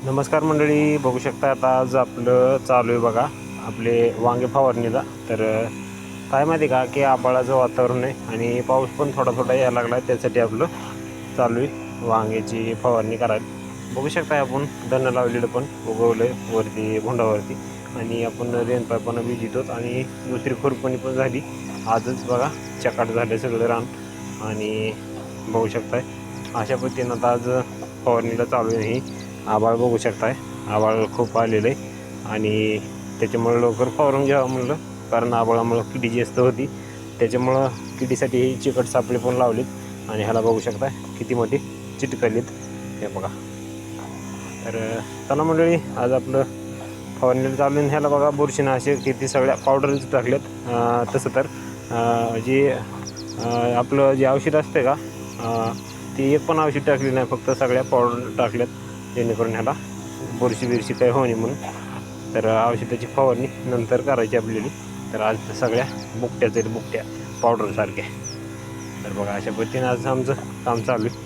नमस्कार मंडळी, बघू शकता आता आज आपलं चालू आहे बघा आपले वांगे फवारणीला. तर काय माहिती का की आभाळाचं वातावरण आहे आणि पाऊस पण थोडा थोडा यायला लागला आहे, त्यासाठी आपलं चालू आहे वांग्याची फवारणी करायला. बघू शकता आपण दणं लावलेलं पण उगवलं आहे वरती भोंडावरती आणि आपण रेणपायपानं भिजितोत आणि दुसरी खुरपणी पण झाली आजच बघा. चकाट झाले सगळं रान आणि बघू शकताय अशा पद्धतीनं आता आज फवारणीला चालू आहे. आभाळ बघू शकताय, आभाळ खूप आलेलं आहे आणि त्याच्यामुळे लवकर फवारून घ्यावं म्हणलं, कारण आभाळामुळं किडी जास्त होती. त्याच्यामुळं किडीसाठी ही चिकट सापळे पण लावलीत आणि ह्याला बघू शकताय किती मोठी चिटकलीत हे बघा. तर चला मंडळी, आज आपलं फवारणीला चालू आहे. ह्याला बघा बुरशीनाशक किती सगळ्या पावडरच टाकल्यात. तसं तर जे आपलं जे औषध असते का ते एक पण औषध टाकली नाही, फक्त सगळ्या पावडर टाकल्यात जेणेकरून ह्याला बुरशी काही होणे म्हणून. तर औषधाची फवारणी नंतर करायची आपल्याला. तर आज सगळ्या बुकट्याच आहेत, बुकट्या पावडरसारख्या. तर बघा अशा पद्धतीने आज आमचं काम चालू आहे.